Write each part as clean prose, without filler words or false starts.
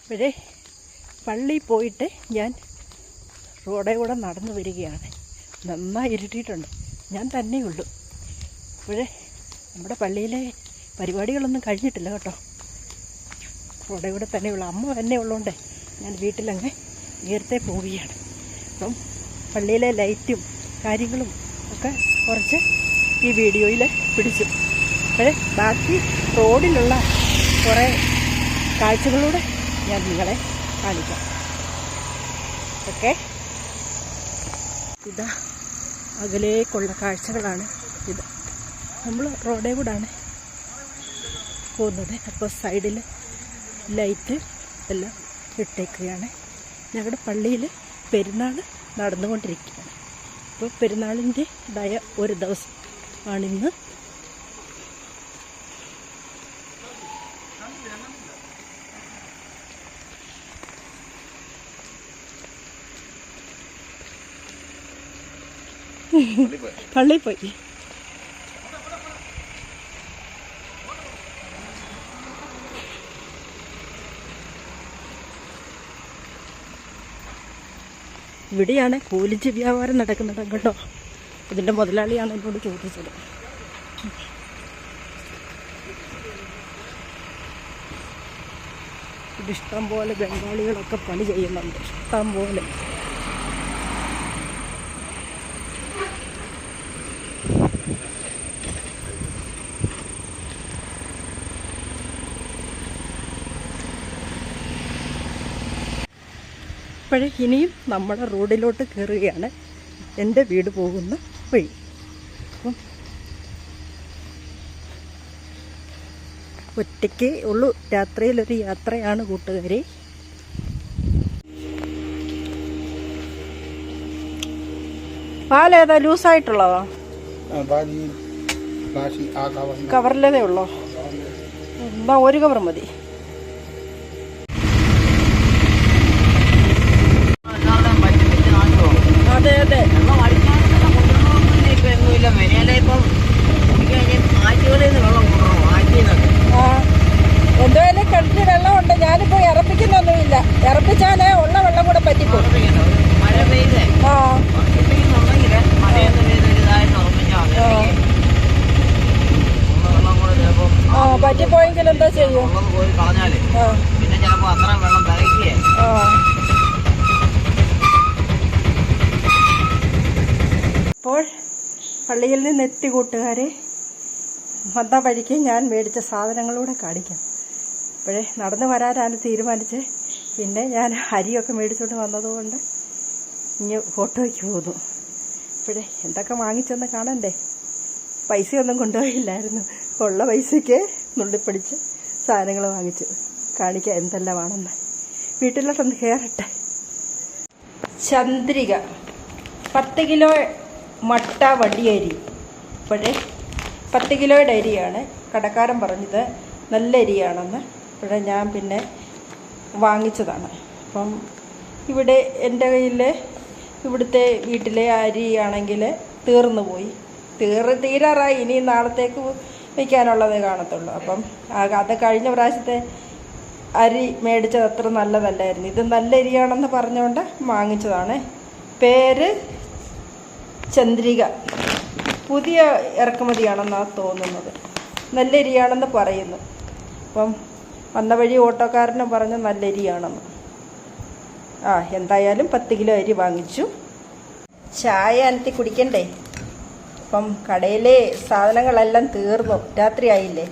ഇപ്പോഴേ പള്ളിയിൽ പോയിട്ട് ഞാൻ റോഡേ കൂടെ നടന്നു വരികയാണ്. നന്നായി ഇരുട്ടിയിട്ടുണ്ട്. ഞാൻ തന്നെ ഉള്ളൂ. ഇപ്പോഴേ നമ്മുടെ പള്ളിയിലെ പരിപാടികളൊന്നും കഴിഞ്ഞിട്ടില്ല കേട്ടോ. റോഡേ കൂടെ തന്നെയുള്ള അമ്മ തന്നെ ഉള്ളതുകൊണ്ട് ഞാൻ വീട്ടിലങ്ങ് നേരത്തെ പോവുകയാണ്. അപ്പം പള്ളിയിലെ ലൈറ്റും കാര്യങ്ങളും ഒക്കെ കുറച്ച് ഈ വീഡിയോയിൽ പിടിച്ചു. അപ്പോഴേ ബാക്കി റോഡിലുള്ള കുറേ കാഴ്ചകളൂടെ ഞാൻ നിങ്ങളെ കാണിക്കാം. ഓക്കെ, ഇതാ അകലേക്കുള്ള കാഴ്ചകളാണ് ഇത്. നമ്മൾ റോഡേ കൂടാണ് പോകുന്നത്. അപ്പോൾ സൈഡിൽ ലൈറ്റ് എല്ലാം ഇട്ടേക്കുകയാണ്. ഞങ്ങളുടെ പള്ളിയിൽ പെരുന്നാൾ നടന്നുകൊണ്ടിരിക്കുകയാണ്. അപ്പോൾ പെരുന്നാളിൻ്റെ ഇതായ ഒരു ദിവസം ആണിന്ന്. പള്ളിയിൽ പോയി. ഇവിടെയാണ് കൂലിച്ച് വ്യാപാരം നടക്കുന്നത് കേട്ടോ. ഇതിൻ്റെ മുതലാളിയാണ് എന്നോട് ചോദിച്ചത്. ഇത് ഇഷ്ടം പോലെ ബംഗാളികളൊക്കെ പണി ചെയ്യുന്നുണ്ട്, ഇഷ്ടം പോലെ. ഇപ്പോഴേ ഇനിയും നമ്മുടെ റോഡിലോട്ട് കയറുകയാണ്, എൻ്റെ വീട് പോകുന്ന വഴി. അപ്പം ഒറ്റയ്ക്കേ ഉള്ളൂ, രാത്രിയിലൊരു യാത്രയാണ് കൂട്ടുകാരെ. പാലേതാ ലൂസായിട്ടുള്ളതോ? കവറിലേതേ ഉള്ളോ? എന്നാ ഒരു കവർ മതി. അതെ അതെ, എന്തായാലും കിണറ്റിൽ വെള്ളമുണ്ട്. ഞാനിപ്പോ ഇറപ്പിക്കുന്നൊന്നുമില്ല. ഇറപ്പിച്ചാലേ ഉള്ള വെള്ളം കൂടെ പറ്റിപ്പോ. പറ്റിപ്പോയെങ്കിൽ എന്താ ചെയ്യും? ഇപ്പോൾ പള്ളിയിൽ നിന്ന് എത്തി കൂട്ടുകാരെ. വന്ന വഴിക്ക് ഞാൻ മേടിച്ച സാധനങ്ങളൂടെ കാണിക്കാം. ഇപ്പോഴേ നടന്നു വരാനാണ് തീരുമാനിച്ച്. പിന്നെ ഞാൻ അരിയൊക്കെ മേടിച്ചുകൊണ്ട് വന്നതുകൊണ്ട് ഇനി ഫോട്ടോയ്ക്ക് പോന്നു. ഇപ്പോഴേ എന്തൊക്കെ വാങ്ങിച്ചെന്ന് കാണണ്ടേ. പൈസയൊന്നും കൊണ്ടുപോയില്ലായിരുന്നു. ഉള്ള പൈസയ്ക്ക് നുള്ളിപ്പിടിച്ച് സാധനങ്ങൾ വാങ്ങിച്ചു. കാണിക്കാം എന്തെല്ലാമാണെന്ന്. വീട്ടിലോട്ടൊന്ന് കയറട്ടെ. ചന്ദ്രിക 10 കിലോ മട്ട വടിയരി. ഇപ്പോഴേ 10 കിലോയുടെ അരിയാണ്. കടക്കാരൻ പറഞ്ഞത് നല്ല അരിയാണെന്ന്. ഇപ്പോഴേ ഞാൻ പിന്നെ വാങ്ങിച്ചതാണ്. അപ്പം ഇവിടെ എൻ്റെ കയ്യിൽ ഇവിടുത്തെ വീട്ടിലെ അരിയാണെങ്കിൽ തീർന്നു പോയി. തീരാറായി. ഇനി നാളത്തേക്ക് വയ്ക്കാനുള്ളതേ കാണത്തുള്ളൂ. അപ്പം അത് കഴിഞ്ഞ പ്രാവശ്യത്തെ അരി മേടിച്ചത് അത്ര നല്ലതല്ലായിരുന്നു. ഇത് നല്ല അരിയാണെന്ന് പറഞ്ഞുകൊണ്ട് വാങ്ങിച്ചതാണ്. പേര് ചന്ദ്രിക. പുതിയ ഇറക്കുമതിയാണെന്നാണ് തോന്നുന്നത്. നല്ല അരിയാണെന്ന് പറയുന്നു. അപ്പം വന്ന വഴി ഓട്ടോക്കാരന് പറഞ്ഞ നല്ല അരിയാണെന്ന്. എന്തായാലും 10 കിലോ അരി വാങ്ങിച്ചു. ചായ അനത്തി കുടിക്കണ്ടേ. അപ്പം കടയിലെ സാധനങ്ങളെല്ലാം തീർന്നു. രാത്രിയായില്ലേ.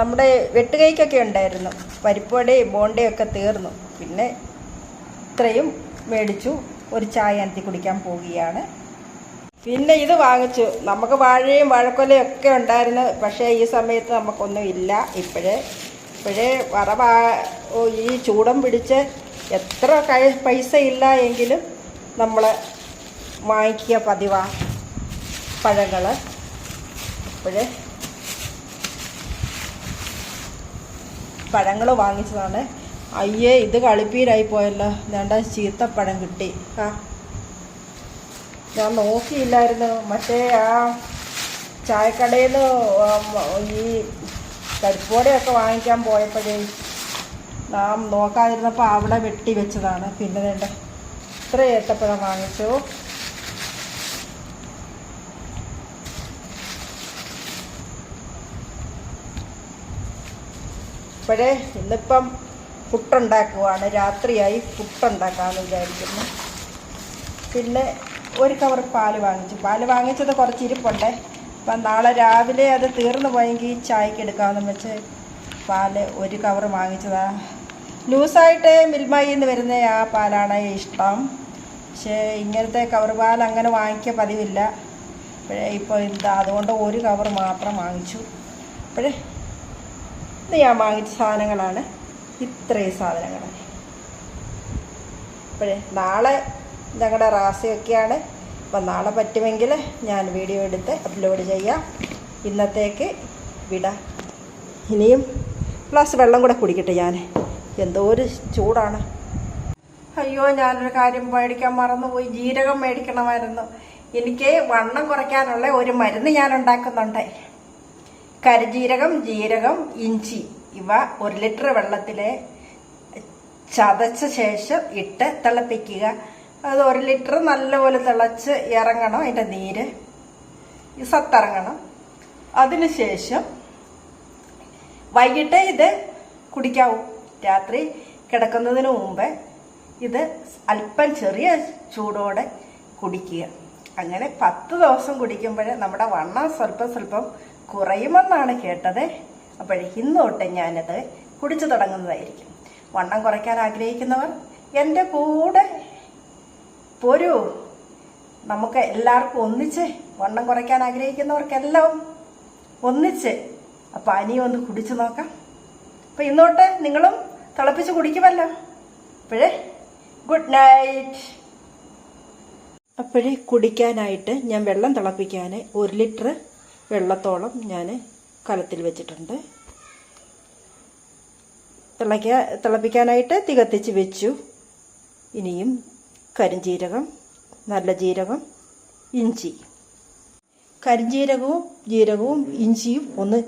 നമ്മുടെ വെട്ടുകൈക്കൊക്കെ ഉണ്ടായിരുന്നു. പരിപ്പുവടയും ബോണ്ടയൊക്കെ തീർന്നു. പിന്നെ ഇത്രയും മേടിച്ചു. ഒരു ചായ അനത്തി കുടിക്കാൻ പോവുകയാണ്. പിന്നെ ഇത് വാങ്ങിച്ചു. നമുക്ക് വാഴയും വാഴക്കൊലയും ഒക്കെ ഉണ്ടായിരുന്നു. പക്ഷേ ഈ സമയത്ത് നമുക്കൊന്നും ഇല്ല. ഇപ്പോഴേ ഈ ചൂടം പിടിച്ച് എത്ര പൈസ ഇല്ല എങ്കിലും നമ്മൾ വാങ്ങിക്കുക പതിവാ പഴങ്ങൾ. ഇപ്പോഴേ പഴങ്ങൾ വാങ്ങിച്ചതാണ്. അയ്യേ, ഇത് കളിപ്പീരായി പോയല്ലോ. വേണ്ട, ചീത്തപ്പഴം കിട്ടി. ഞാൻ നോക്കിയില്ലായിരുന്നു. മറ്റേ ആ ചായക്കടയിൽ നിന്ന് ഈ പരിപ്പോടെയൊക്കെ വാങ്ങിക്കാൻ പോയപ്പോഴേ നാം നോക്കാതിരുന്നപ്പോൾ അവിടെ വെട്ടി വെച്ചതാണ്. പിന്നെ വേണ്ട ഇത്ര ഏത്തപ്പഴം വാങ്ങിച്ചു. ഇപ്പോഴേ ഇന്നിപ്പം പുട്ടുണ്ടാക്കുവാണ്. രാത്രിയായി പുട്ടുണ്ടാക്കാമെന്ന് വിചാരിക്കുന്നു. പിന്നെ ഒരു കവർ പാല് വാങ്ങിച്ചു. പാല് വാങ്ങിച്ചത് കുറച്ച് ഇരിപ്പുണ്ടേ. അപ്പം നാളെ രാവിലെ അത് തീർന്നു പോയെങ്കിൽ ചായക്ക് എടുക്കാമെന്ന് വെച്ച് പാല് ഒരു കവർ വാങ്ങിച്ചതാണ്. ലൂസായിട്ട് മിൽമയിൽ നിന്ന് വരുന്ന ആ പാലാണ് ഇഷ്ടം. പക്ഷേ ഇങ്ങനത്തെ കവർ പാൽ അങ്ങനെ വാങ്ങിക്കാൻ പതിവില്ല. ഇപ്പോൾ എന്താ അതുകൊണ്ട് ഒരു കവർ മാത്രം വാങ്ങിച്ചു. അപ്പോഴേ ഇത് ഞാൻ വാങ്ങിച്ച സാധനങ്ങളാണ്. ഇത്രയും സാധനങ്ങൾ. അപ്പോഴേ നാളെ ഞങ്ങളുടെ റാസിയൊക്കെയാണ്. അപ്പം നാളെ പറ്റുമെങ്കിൽ ഞാൻ വീഡിയോ എടുത്ത് അപ്ലോഡ് ചെയ്യാം. ഇന്നത്തേക്ക് വിടാം. ഇനിയും ഗ്ലാസ് വെള്ളം കൂടെ കുടിക്കട്ടെ ഞാൻ. എന്തോ ഒരു ചൂടാണ്. അയ്യോ, ഞാനൊരു കാര്യം മേടിക്കാൻ മറന്നുപോയി. ജീരകം മേടിക്കണമായിരുന്നു. എനിക്ക് വണ്ണം കുറയ്ക്കാനുള്ള ഒരു മരുന്ന് ഞാൻ ഉണ്ടാക്കുന്നുണ്ട്. കരിജീരകം, ജീരകം, ഇഞ്ചി ഇവ 1 ലിറ്റർ വെള്ളത്തിൽ ചതച്ച ശേഷം ഇട്ട് തിളപ്പിക്കുക. അത് 1 ലിറ്റർ നല്ലപോലെ തിളച്ച് ഇറങ്ങണം. അതിൻ്റെ നീര് സത്തിറങ്ങണം. അതിനുശേഷം വൈകിട്ട് ഇത് കുടിക്കാവൂ. രാത്രി കിടക്കുന്നതിന് മുമ്പ് ഇത് അല്പം ചെറിയ ചൂടോടെ കുടിക്കുക. അങ്ങനെ 10 ദിവസം കുടിക്കുമ്പോൾ നമ്മുടെ വണ്ണം സ്വല്പം കുറയുമെന്നാണ് കേട്ടത്. അപ്പോഴേ ഇന്ന് തൊട്ട് ഞാനത് കുടിച്ചു തുടങ്ങുന്നതായിരിക്കും. വണ്ണം കുറയ്ക്കാൻ ആഗ്രഹിക്കുന്നവർ എൻ്റെ കൂടെ പോരൂ. നമുക്ക് എല്ലാവർക്കും ഒന്നിച്ച് വണ്ണം കുറയ്ക്കാൻ ആഗ്രഹിക്കുന്നവർക്കെല്ലാം ഒന്നിച്ച് ആ പാനീയം ഒന്ന് കുടിച്ചു നോക്കാം. അപ്പം ഇന്നോട്ട് നിങ്ങളും തിളപ്പിച്ച് കുടിക്കുമല്ലോ. അപ്പോഴേ ഗുഡ് നൈറ്റ്. അപ്പോഴേ കുടിക്കാനായിട്ട് ഞാൻ വെള്ളം തിളപ്പിക്കാൻ 1 ലിറ്റർ വെള്ളത്തോളം ഞാൻ കലത്തിൽ വെച്ചിട്ടുണ്ട്. തിളപ്പിക്കാനായിട്ട് തീ കത്തിച്ച് വെച്ചു. ഇനിയും കരിഞ്ജീരകം, നല്ല ജീരകം, ഇഞ്ചി. കരിഞ്ജീരകവും ജീരകവും ഇഞ്ചിയും ഒന്ന്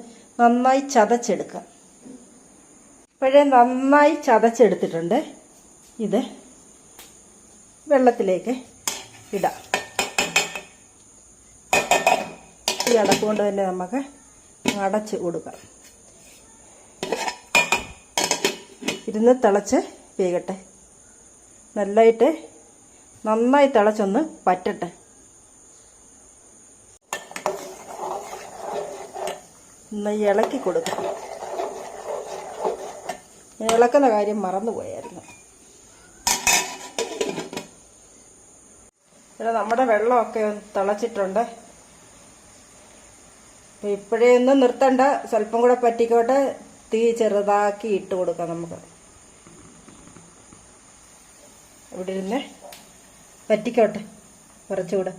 നന്നായി ചതച്ചെടുക്കാം. ഇപ്പോഴേ നന്നായി ചതച്ചെടുത്തിട്ടുണ്ട്. ഇത് വെള്ളത്തിലേക്ക് ഇടാം. ഈ അടപ്പുകൊണ്ട് തന്നെ നമുക്ക് അടച്ച് കൊടുക്കാം. ഇരുന്ന് തിളച്ച് വേകട്ടെ. നന്നായി തിളച്ചൊന്ന് പറ്റട്ടെ. ഒന്ന് ഇളക്കി കൊടുക്കാം. ഞാൻ ഇളക്കുന്ന കാര്യം മറന്നുപോയായിരുന്നു. നമ്മുടെ വെള്ളമൊക്കെ തിളച്ചിട്ടുണ്ട്. ഇപ്പോഴേ ഒന്നും നിർത്തണ്ട. സ്വല്പം കൂടെ പറ്റിക്കോട്ടെ. തീ ചെറുതാക്കി ഇട്ട് കൊടുക്കാം. നമുക്ക് ഇവിടെ ഇരുന്ന് പറ്റിക്കോട്ടെ കുറച്ചുകൂടെ.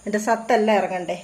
എൻ്റെ സത്തെല്ലാം ഇറങ്ങണ്ടേ.